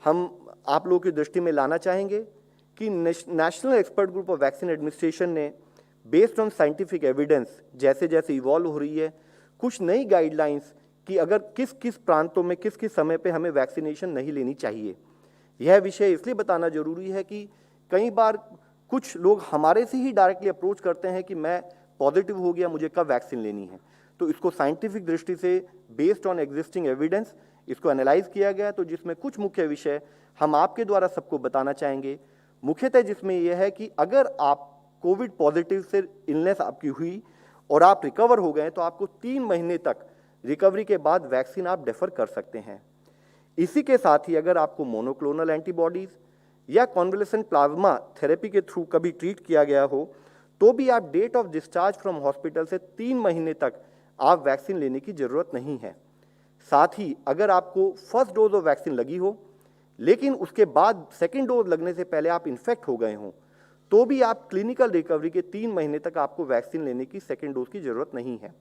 हम आप लोगों की दृष्टि में लाना चाहेंगे कि national expert group of vaccine administration ने बेस्ड ऑन साइंटिफिक एविडेंस जैसे जैसे इवॉल्व हो रही है कुछ नई गाइडलाइंस कि अगर किस किस प्रांतों में किस किस समय पे हमें वैक्सीनेशन नहीं लेनी चाहिए। यह विषय इसलिए बताना जरूरी है कि कई बार कुछ लोग हमारे से ही डायरेक्टली अप्रोच करते हैं कि मैं पॉजिटिव हो गया, मुझे कब वैक्सीन लेनी है। तो इसको साइंटिफिक दृष्टि से बेस्ड ऑन एग्जिस्टिंग एविडेंस इसको एनालाइज किया गया, तो जिसमें कुछ मुख्य विषय हम आपके द्वारा सबको बताना चाहेंगे। मुख्यतः जिसमें यह है कि अगर आप कोविड पॉजिटिव से इलनेस आपकी हुई और आप रिकवर हो गए तो आपको 3 महीने तक रिकवरी के बाद वैक्सीन आप डेफर कर सकते हैं। इसी के साथ ही अगर आपको मोनोक्लोनल एंटीबॉडीज या कॉन्वलेसेंट प्लाज्मा थेरेपी के थ्रू कभी ट्रीट किया गया हो तो भी आप date of discharge from hospital से 3 महीने तक आप वैक्सीन लेने की जरूरत नहीं है। साथ ही अगर आपको फर्स्ट डोज ऑफ वैक्सीन लगी हो लेकिन उसके बाद सेकेंड डोज लगने से पहले आप इन्फेक्ट हो गए हों तो भी आप क्लिनिकल रिकवरी के 3 महीने तक आपको वैक्सीन लेने की सेकेंड डोज की जरूरत नहीं है।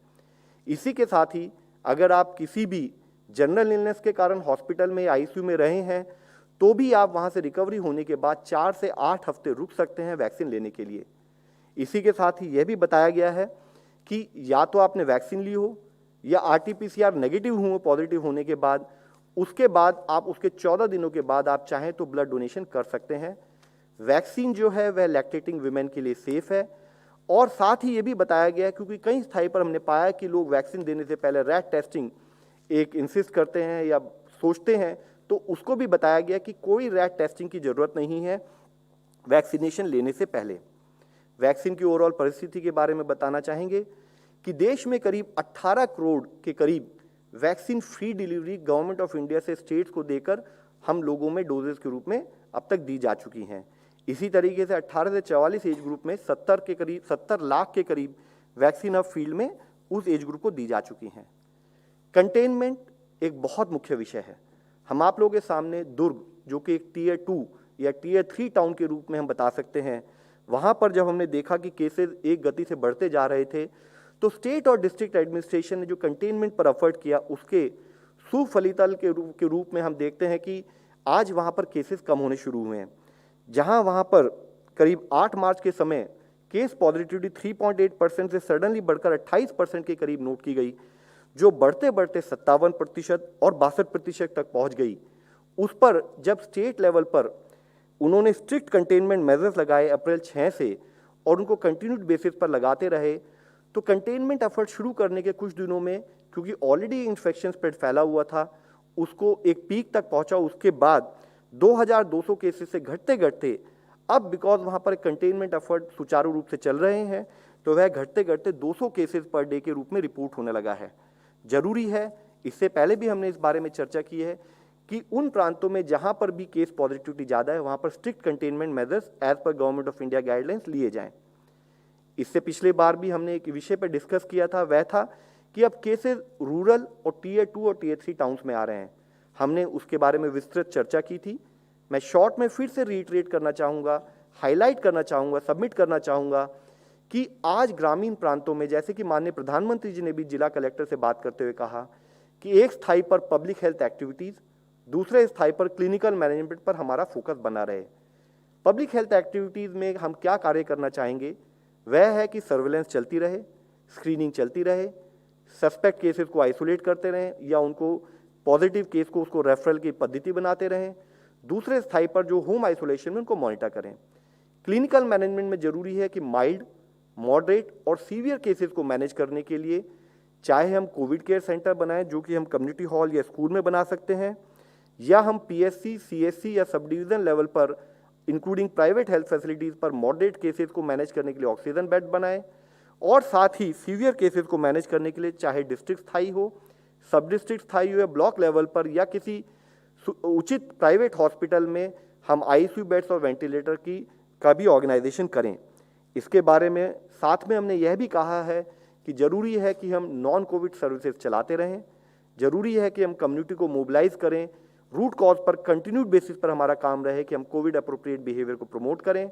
इसी के साथ ही अगर आप किसी भी जनरल इलनेस के कारण हॉस्पिटल में आईसीयू में रहे हैं तो भी आप वहां से रिकवरी होने के बाद 4 से 8 हफ्ते रुक सकते हैं वैक्सीन लेने के लिए। इसी के साथ ही यह भी बताया गया है कि या तो आपने वैक्सीन ली हो या आरटीपीसीआर नेगेटिव हुए पॉजिटिव होने के बाद उसके बाद आप उसके 14 दिनों के बाद आप चाहें तो ब्लड डोनेशन कर सकते हैं। वैक्सीन जो है वह लैक्टेटिंग वीमेन के लिए सेफ है। और साथ ही ये भी बताया गया है क्योंकि कई स्थाई पर हमने पाया कि लोग वैक्सीन देने से पहले रैट टेस्टिंग एक इंसिस्ट करते हैं या सोचते हैं, तो उसको भी बताया गया कि कोई रैट टेस्टिंग की जरूरत नहीं है वैक्सीनेशन लेने से पहले। वैक्सीन की ओवरऑल परिस्थिति के बारे में बताना चाहेंगे कि देश में करीब 18 करोड़ के करीब vaccine free delivery government of India से स्टेट्स को देकर हम लोगों में डोजेस के रूप में अब तक दी जा चुकी हैं। इसी तरीके से 18 से 44 एज ग्रुप में 70 लाख के करीब वैक्सीन अब फील्ड में उस एज ग्रुप को दी जा चुकी हैं। कंटेनमेंट एक बहुत मुख्य विषय है। हम आप लोगों के सामने दुर्ग जो कि एक टीयर 2 या टीयर 3 टाउन के रूप में हम बता सकते हैं, वहाँ पर जब हमने देखा कि केसेस एक गति से बढ़ते जा रहे थे तो स्टेट और डिस्ट्रिक्ट एडमिनिस्ट्रेशन ने जो कंटेनमेंट पर एफर्ट किया उसके सुफलितल के रूप में हम देखते हैं कि आज वहाँ पर केसेस कम होने शुरू हुए हैं। जहाँ वहाँ पर करीब 8 मार्च के समय केस पॉजिटिविटी 3.8% से सडनली बढ़कर 28% के करीब नोट की गई, जो बढ़ते बढ़ते 57% और 62% तक पहुँच गई। उस पर जब स्टेट लेवल पर उन्होंने स्ट्रिक्ट कंटेनमेंट मेजर्स लगाए अप्रैल 6 से और उनको कंटिन्यूड बेसिस पर लगाते रहे, तो कंटेनमेंट एफर्ट शुरू करने के कुछ दिनों में क्योंकि ऑलरेडी इन्फेक्शन स्प्रेड फैला हुआ था, उसको एक पीक तक पहुंचा। उसके बाद 2200 केसेस से घटते घटते अब बिकॉज वहां पर कंटेनमेंट एफर्ट सुचारू रूप से चल रहे हैं तो वह घटते घटते 200 केसेस पर डे के रूप में रिपोर्ट होने लगा है। जरूरी है, इससे पहले भी हमने इस बारे में चर्चा की है कि उन प्रांतों में जहां पर भी केस पॉजिटिविटी ज़्यादा है वहां पर strict containment measures as per government of India guidelines लिए जाएं। इससे पिछले बार भी हमने एक विषय पर डिस्कस किया था, वह था कि अब केसेस रूरल और टीयर 2 और टीयर 3 टाउन्स में आ रहे हैं। हमने उसके बारे में विस्तृत चर्चा की थी। मैं शॉर्ट में फिर से रीइटरेट करना चाहूँगा, हाईलाइट करना चाहूँगा, सबमिट करना चाहूँगा कि आज ग्रामीण प्रांतों में, जैसे कि माननीय प्रधानमंत्री जी ने भी जिला कलेक्टर से बात करते हुए कहा कि एक स्थाई पर पब्लिक हेल्थ एक्टिविटीज़, दूसरे स्थाई पर क्लिनिकल मैनेजमेंट पर हमारा फोकस बना रहे। पब्लिक हेल्थ एक्टिविटीज़ में हम क्या कार्य करना चाहेंगे, वह है कि सर्वेलेंस चलती रहे, स्क्रीनिंग चलती रहे, सस्पेक्ट केसेस को आइसोलेट करते रहें या उनको पॉजिटिव केस को उसको रेफरल की पद्धति बनाते रहें। दूसरे स्थाई पर जो होम आइसोलेशन में उनको मॉनिटर करें। क्लिनिकल मैनेजमेंट में जरूरी है कि माइल्ड, मॉडरेट और सीवियर केसेस को मैनेज करने के लिए चाहे हम कोविड केयर सेंटर बनाएं जो कि हम कम्युनिटी हॉल या स्कूल में बना सकते हैं, या हम पीएससी, सीएससी या सब डिवीजन लेवल पर इंक्लूडिंग प्राइवेट हेल्थ फैसिलिटीज़ पर मॉडरेट केसेस को मैनेज करने के लिए ऑक्सीजन बेड बनाएं, और साथ ही सीवियर केसेस को मैनेज करने के लिए चाहे डिस्ट्रिक्ट स्थाई हो, सब डिस्ट्रिक्ट स्थाई हो या ब्लॉक लेवल पर या किसी उचित प्राइवेट हॉस्पिटल में हम आईसीयू बेड्स और वेंटिलेटर का भी ऑर्गेनाइजेशन करें। इसके बारे में साथ में हमने यह भी कहा है कि जरूरी है कि हम नॉन कोविड सर्विसेज चलाते रहें, जरूरी है कि हम कम्युनिटी को मोबिलाइज करें, रूट कॉज पर कंटिन्यूड बेसिस पर हमारा काम रहे कि हम कोविड अप्रोप्रिएट बिहेवियर को प्रमोट करें,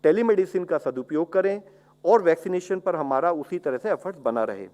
टेलीमेडिसिन का सदुपयोग करें और वैक्सीनेशन पर हमारा उसी तरह से एफर्ट्स बना रहे।